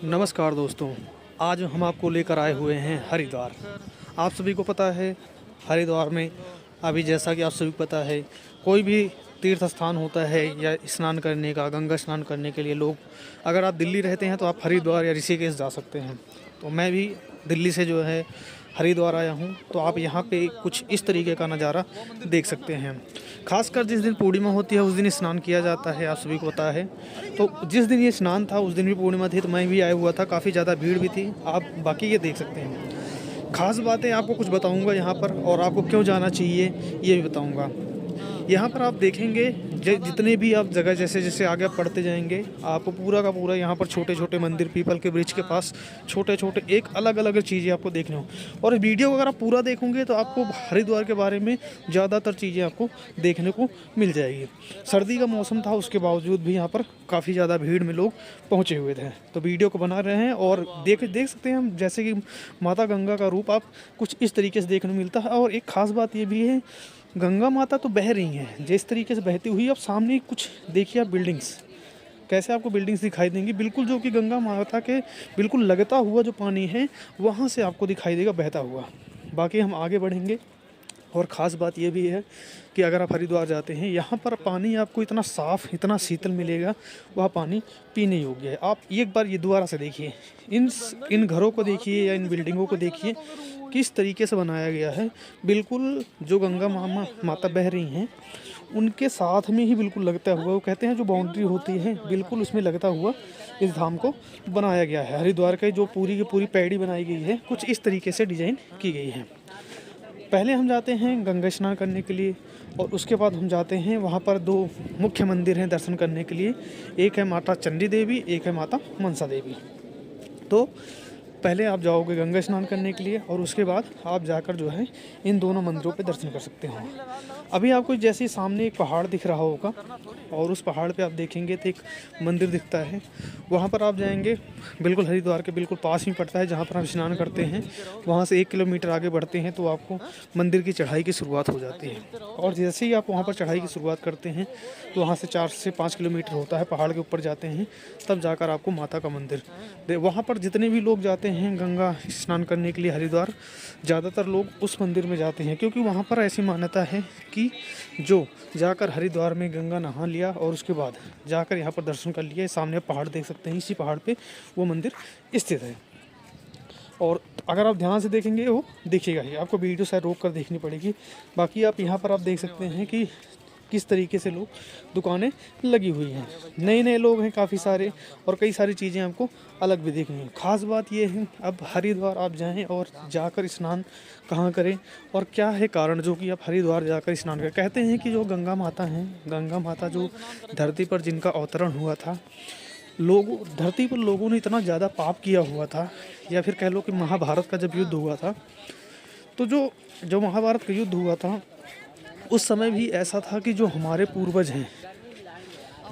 नमस्कार दोस्तों, आज हम आपको लेकर आए हुए हैं हरिद्वार। आप सभी को पता है हरिद्वार में अभी जैसा कि आप सभी को पता है कोई भी तीर्थ स्थान होता है या स्नान करने का, गंगा स्नान करने के लिए लोग, अगर आप दिल्ली रहते हैं तो आप हरिद्वार या ऋषिकेश जा सकते हैं। तो मैं भी दिल्ली से जो है हरिद्वार आया हूँ, तो आप यहाँ पे कुछ इस तरीके का नज़ारा देख सकते हैं। खासकर जिस दिन पूर्णिमा होती है उस दिन स्नान किया जाता है, आप सभी को पता है। तो जिस दिन ये स्नान था उस दिन भी पूर्णिमा थी, तो मैं भी आया हुआ था, काफ़ी ज़्यादा भीड़ भी थी। आप बाकी ये देख सकते हैं। खास बातें आपको कुछ बताऊंगा यहाँ पर, और आपको क्यों जाना चाहिए ये भी बताऊंगा। यहाँ पर आप देखेंगे जितने भी आप जगह जैसे जैसे आगे आप बढ़ते जाएंगे, आपको पूरा का पूरा यहाँ पर छोटे छोटे मंदिर, पीपल के वृक्ष के पास छोटे छोटे एक अलग अलग चीज़ें आपको देखने हो। और वीडियो अगर आप पूरा देखोगे तो आपको हरिद्वार के बारे में ज़्यादातर चीज़ें आपको देखने को मिल जाएगी। सर्दी का मौसम था, उसके बावजूद भी यहाँ पर काफ़ी ज़्यादा भीड़ में लोग पहुँचे हुए थे। तो वीडियो को बना रहे हैं और देख सकते हैं हम, जैसे कि माता गंगा का रूप आप कुछ इस तरीके से देखने को मिलता है। और एक ख़ास बात ये भी है, गंगा माता तो बह रही हैं, जिस तरीके से बहती हुई अब सामने कुछ देखिए आप बिल्डिंग्स, कैसे आपको बिल्डिंग्स दिखाई देंगी, बिल्कुल जो कि गंगा माता के बिल्कुल लगता हुआ जो पानी है वहाँ से आपको दिखाई देगा बहता हुआ। बाकी हम आगे बढ़ेंगे। और ख़ास बात ये भी है कि अगर आप हरिद्वार जाते हैं, यहाँ पर पानी आपको इतना साफ़, इतना शीतल मिलेगा, वह पानी पीने योग्य है। आप एक बार ये दोबारा से देखिए, इन घरों को देखिए या इन बिल्डिंगों को देखिए किस तरीके से बनाया गया है। बिल्कुल जो गंगा माता बह रही हैं उनके साथ में ही बिल्कुल लगता हुआ, वो कहते हैं जो बाउंड्री होती है बिल्कुल उसमें लगता हुआ इस धाम को बनाया गया है। हरिद्वार की जो पूरी की पूरी पैड़ी बनाई गई है, कुछ इस तरीके से डिज़ाइन की गई है। पहले हम जाते हैं गंगा स्नान करने के लिए, और उसके बाद हम जाते हैं वहाँ पर दो मुख्य मंदिर हैं दर्शन करने के लिए। एक है माता चंडी देवी, एक है माता मनसा देवी। तो पहले आप जाओगे गंगा स्नान करने के लिए, और उसके बाद आप जाकर जो है इन दोनों मंदिरों पे दर्शन कर सकते हो। अभी आपको जैसे सामने एक पहाड़ दिख रहा होगा, और उस पहाड़ पे आप देखेंगे तो एक मंदिर दिखता है। वहाँ पर आप जाएंगे, बिल्कुल हरिद्वार के बिल्कुल पास ही पड़ता है जहाँ पर हम स्नान करते हैं। वहाँ से 1 किलोमीटर आगे बढ़ते हैं तो आपको मंदिर की चढ़ाई की शुरुआत हो जाती है। और जैसे ही आप वहाँ पर चढ़ाई की शुरुआत करते हैं तो वहाँ से 4 से 5 किलोमीटर होता है, पहाड़ के ऊपर जाते हैं, तब जाकर आपको माता का मंदिर। वहाँ पर जितने भी लोग जाते हैं गंगा स्नान करने के लिए हरिद्वार, ज़्यादातर लोग उस मंदिर में जाते हैं, क्योंकि वहाँ पर ऐसी मान्यता है कि जो जाकर हरिद्वार में गंगा नहा लिया और उसके बाद जाकर यहाँ पर दर्शन कर लिया, सामने पहाड़ देख सकते हैं, इसी पहाड़ पे वो मंदिर स्थित है। और अगर आप ध्यान से देखेंगे वो देखिएगा ही, आपको वीडियो शायद रोक कर देखनी पड़ेगी। बाकी आप यहाँ पर आप देख सकते हैं कि किस तरीके से लोग, दुकानें लगी हुई हैं, नए नए लोग हैं काफ़ी सारे, और कई सारी चीज़ें आपको अलग भी देखनी है। ख़ास बात ये है, अब हरिद्वार आप जाएं और जाकर स्नान कहाँ करें और क्या है कारण जो कि आप हरिद्वार जाकर स्नान करें। कहते हैं कि जो गंगा माता हैं, गंगा माता जो धरती पर जिनका अवतरण हुआ था, धरती पर लोगों ने इतना ज़्यादा पाप किया हुआ था, या फिर कह लो कि महाभारत का जब युद्ध हुआ था, तो जो महाभारत का युद्ध हुआ था उस समय भी ऐसा था कि जो हमारे पूर्वज हैं,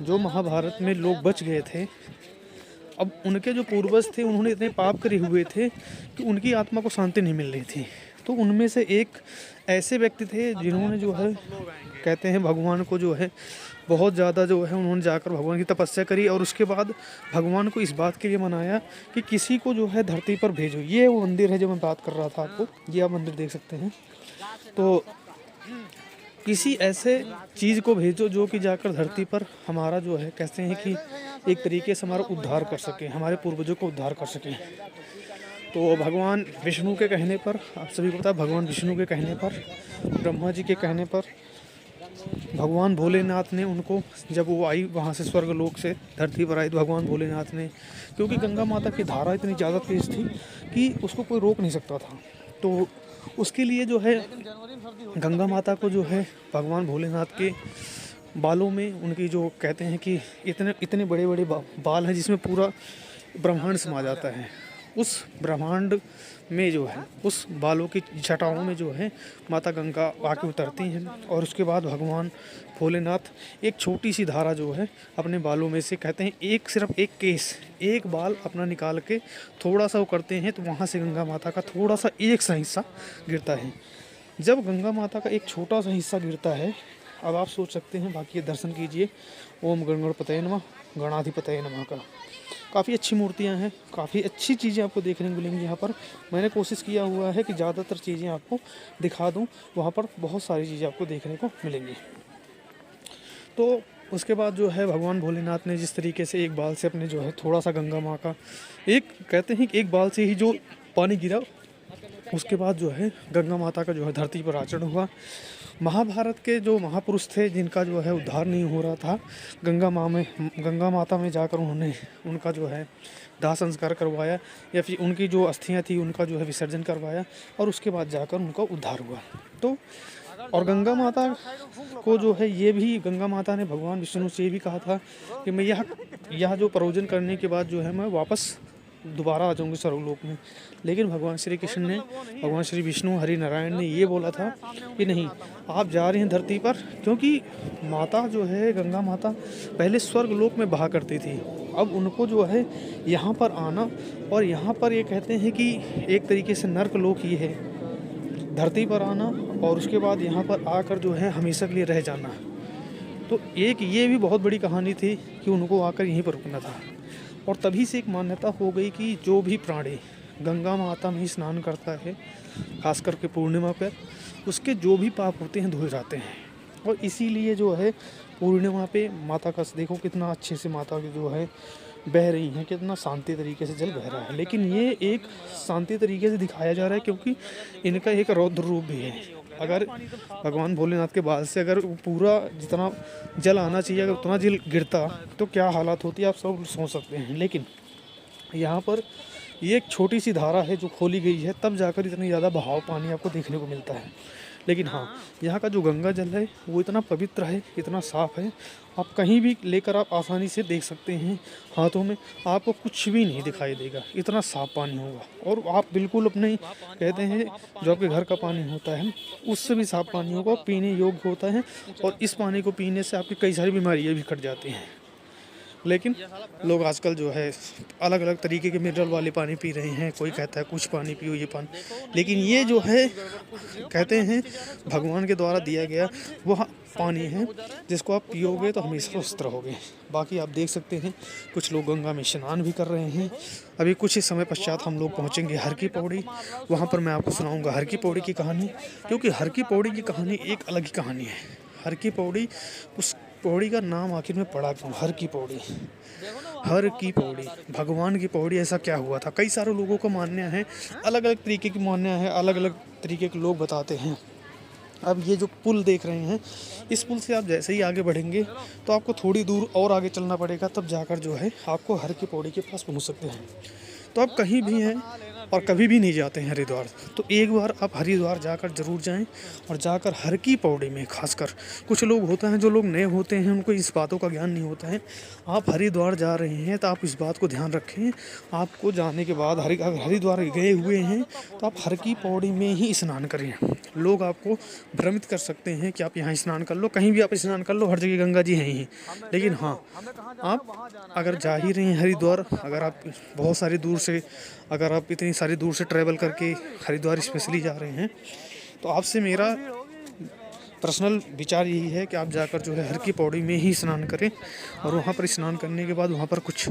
जो महाभारत में लोग बच गए थे, अब उनके जो पूर्वज थे उन्होंने इतने पाप करे हुए थे कि उनकी आत्मा को शांति नहीं मिल रही थी। तो उनमें से एक ऐसे व्यक्ति थे जिन्होंने जो है, कहते हैं भगवान को जो है बहुत ज़्यादा जो है उन्होंने जाकर भगवान की तपस्या करी, और उसके बाद भगवान को इस बात के लिए मनाया कि किसी को जो है धरती पर भेजो। ये वो मंदिर है जो मैं बात कर रहा था आपको, ये आप मंदिर देख सकते हैं। तो किसी ऐसे चीज़ को भेजो जो कि जाकर धरती पर हमारा जो है, कहते हैं कि एक तरीके से हमारा उद्धार कर सके, हमारे पूर्वजों को उद्धार कर सके। तो भगवान विष्णु के कहने पर, आप सभी को पता है, भगवान विष्णु के कहने पर, ब्रह्मा जी के कहने पर, भगवान भोलेनाथ ने उनको, जब वो आई वहाँ से स्वर्गलोक से धरती पर आई, तो भगवान भोलेनाथ ने, क्योंकि गंगा माता की धारा इतनी ज़्यादा तेज़ थी कि उसको कोई रोक नहीं सकता था, तो उसके लिए जो है गंगा माता को जो है भगवान भोलेनाथ के बालों में, उनकी जो कहते हैं कि इतने इतने बड़े बड़े बाल हैं जिसमें पूरा ब्रह्मांड समा जाता है। उस ब्रह्मांड में जो है, उस बालों की जटाओं में जो है माता गंगा आके उतरती हैं, और उसके बाद भगवान भोलेनाथ एक छोटी सी धारा जो है अपने बालों में से, कहते हैं सिर्फ एक केस, एक बाल अपना निकाल के थोड़ा सा वो करते हैं, तो वहाँ से गंगा माता का थोड़ा सा एक सा हिस्सा गिरता है। जब गंगा माता का एक छोटा सा हिस्सा गिरता है, अब आप सोच सकते हैं, बाकी ये दर्शन कीजिए। ओम गणगणपतये नमः, गणाधिपतये नमः का काफ़ी अच्छी मूर्तियाँ हैं, काफ़ी अच्छी चीज़ें आपको देखने को मिलेंगी यहाँ पर। मैंने कोशिश किया हुआ है कि ज़्यादातर चीज़ें आपको दिखा दूँ, वहाँ पर बहुत सारी चीज़ें आपको देखने को मिलेंगी। तो उसके बाद जो है भगवान भोलेनाथ ने जिस तरीके से एक बाल से अपने जो है थोड़ा सा गंगा माँ का, एक कहते हैं कि एक बाल से ही जो पानी गिरा, उसके बाद जो है गंगा माता का जो है धरती पर आचरण हुआ। महाभारत के जो महापुरुष थे जिनका जो है उद्धार नहीं हो रहा था, गंगा माता में जाकर उन्होंने उनका जो है दाह संस्कार करवाया, या फिर उनकी जो अस्थियां थी उनका जो है विसर्जन करवाया, और उसके बाद जाकर उनका उद्धार हुआ। तो और गंगा माता को जो है ये भी गंगा माता ने भगवान विष्णु से ये भी कहा था कि मैं यह जो प्रयोजन करने के बाद जो है मैं वापस दोबारा आ जाऊँगी स्वर्गलोक में। लेकिन भगवान श्री कृष्ण ने, भगवान श्री विष्णु हरि नारायण ने ये बोला था कि नहीं, आप जा रहे हैं धरती पर, क्योंकि माता जो है गंगा माता पहले स्वर्गलोक में बहा करती थी, अब उनको जो है यहाँ पर आना, और यहाँ पर ये कहते हैं कि एक तरीके से नर्क लोक ही है, धरती पर आना और उसके बाद यहाँ पर आकर जो है हमेशा के लिए रह जाना। तो एक ये भी बहुत बड़ी कहानी थी कि उनको आकर यहीं पर रुकना था। और तभी से एक मान्यता हो गई कि जो भी प्राणी गंगा माता में स्नान करता है, खास करके पूर्णिमा पर, उसके जो भी पाप होते हैं धुल जाते हैं। और इसीलिए जो है पूर्णिमा पे माता का देखो कितना अच्छे से माता की जो है बह रही हैं, कितना शांति तरीके से जल बह रहा है। लेकिन ये एक शांति तरीके से दिखाया जा रहा है क्योंकि इनका एक रौद्र रूप भी है। अगर भगवान भोलेनाथ के बाल से अगर पूरा जितना जल आना चाहिए अगर उतना जल गिरता तो क्या हालत होती है आप सब सोच सकते हैं। लेकिन यहाँ पर ये एक छोटी सी धारा है जो खोली गई है, तब जाकर इतनी ज़्यादा बहाव पानी आपको देखने को मिलता है। लेकिन हाँ, यहाँ का जो गंगा जल है वो इतना पवित्र है, इतना साफ़ है, आप कहीं भी लेकर आप आसानी से देख सकते हैं हाथों में, आपको कुछ भी नहीं दिखाई देगा, इतना साफ़ पानी होगा। और आप बिल्कुल अपने कहते हैं जो आपके घर का पानी होता है उससे भी साफ़ पानी होगा, पीने योग्य होता है। और इस पानी को पीने से आपकी कई सारी बीमारियाँ भी कट जाती हैं। लेकिन लोग आजकल जो है अलग अलग तरीके के मिनरल वाले पानी पी रहे हैं, कोई कहता है कुछ पानी पियो ये पानी, लेकिन ये जो है कहते हैं भगवान के द्वारा दिया गया वह पानी है जिसको आप पियोगे तो हमेशा स्वस्थ रहोगे। बाकी आप देख सकते हैं कुछ लोग गंगा में स्नान भी कर रहे हैं। अभी कुछ ही समय पश्चात हम लोग पहुँचेंगे हर की पौड़ी, वहाँ पर मैं आपको सुनाऊँगा हर की पौड़ी की कहानी, क्योंकि हर की पौड़ी की कहानी एक अलग ही कहानी है। हर की पौड़ी, उस पौड़ी का नाम आखिर में पड़ा क्यों हर की पौड़ी? हर की पौड़ी, भगवान की पौड़ी, ऐसा क्या हुआ था? कई सारे लोगों का मानना है, अलग अलग तरीके की मान्य है, अलग अलग तरीके के लोग बताते हैं। अब ये जो पुल देख रहे हैं, इस पुल से आप जैसे ही आगे बढ़ेंगे तो आपको थोड़ी दूर और आगे चलना पड़ेगा, तब जाकर जो है आपको हर की पौड़ी के पास पहुंच सकते हैं। तो आप कहीं भी हैं और कभी भी नहीं जाते हैं हरिद्वार, तो एक बार आप हरिद्वार जाकर ज़रूर जाएं। और जाकर हर की पौड़ी में खासकर कुछ लोग होते हैं, जो लोग नए होते हैं उनको इस बातों का ज्ञान नहीं होता है। आप हरिद्वार जा रहे हैं तो आप इस बात को ध्यान रखें, आपको जाने के बाद अगर हरिद्वार गए हुए हैं तो आप हर की पौड़ी में ही स्नान करें। लोग आपको भ्रमित कर सकते हैं कि आप यहाँ स्नान कर लो, कहीं भी आप स्नान कर लो, हर जगह गंगा जी हैं ही। लेकिन हाँ, आप अगर जा ही रहे हैं हरिद्वार, अगर आप बहुत सारी दूर से, अगर आप इतनी सारी दूर से ट्रैवल करके हरिद्वार स्पेशली जा रहे हैं, तो आपसे मेरा पर्सनल विचार यही है कि आप जाकर जो है हर की पौड़ी में ही स्नान करें। और वहाँ पर स्नान करने के बाद वहाँ पर कुछ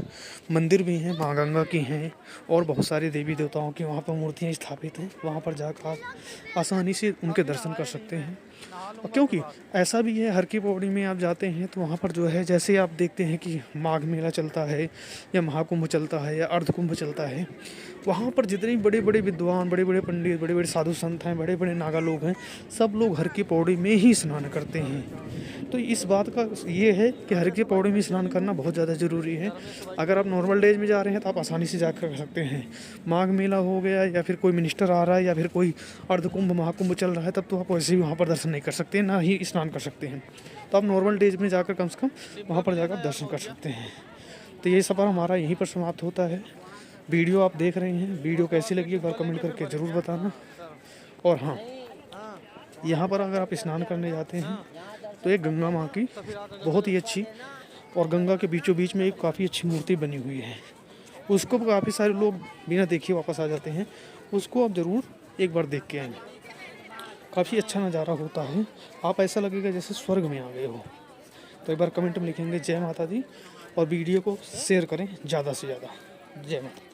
मंदिर भी हैं, माँ गंगा की हैं और बहुत सारे देवी देवताओं की वहाँ पर मूर्तियाँ स्थापित हैं। वहाँ पर जाकर आप आसानी से उनके दर्शन कर सकते हैं। और क्योंकि ऐसा भी है, हर की पौड़ी में आप जाते हैं तो वहाँ पर जो है जैसे आप देखते हैं कि माघ मेला चलता है या महाकुंभ चलता है या अर्धकुंभ चलता है, वहाँ पर जितने बड़े बड़े विद्वान, बड़े बड़े पंडित, बड़े बड़े साधु संत हैं, बड़े बड़े नागा लोग हैं, सब लोग हर की पौड़ी में ही स्नान करते हैं। तो इस बात का ये है कि हर की पौड़ी में स्नान करना बहुत ज़्यादा ज़रूरी है। अगर आप नॉर्मल डेज में जा रहे हैं तो आप आसानी से जा कर सकते हैं। माघ मेला हो गया या फिर कोई मिनिस्टर आ रहा है या फिर कोई अर्धकुंभ महाकुंभ चल रहा है, तब तो आप वैसे भी वहाँ पर दर्शन नहीं कर सकते, ना ही स्नान कर सकते हैं। तो आप नॉर्मल डेज में जाकर कम से कम वहाँ पर जाकर दर्शन कर सकते हैं। तो ये सफ़र हमारा यहीं पर समाप्त होता है। वीडियो आप देख रहे हैं, वीडियो कैसी लगी एक बार कमेंट करके ज़रूर बताना। और हाँ, यहाँ पर अगर आप स्नान करने जाते हैं तो एक गंगा माँ की बहुत ही अच्छी, और गंगा के बीचों बीच में एक काफ़ी अच्छी मूर्ति बनी हुई है, उसको काफ़ी सारे लोग बिना देखे वापस आ जाते हैं। उसको आप ज़रूर एक बार देख के आएँ, काफ़ी अच्छा नज़ारा होता है, आप ऐसा लगेगा जैसे स्वर्ग में आ गए हो। तो एक बार कमेंट में लिखेंगे जय माता दी और वीडियो को शेयर करें ज़्यादा से ज़्यादा। जय माता।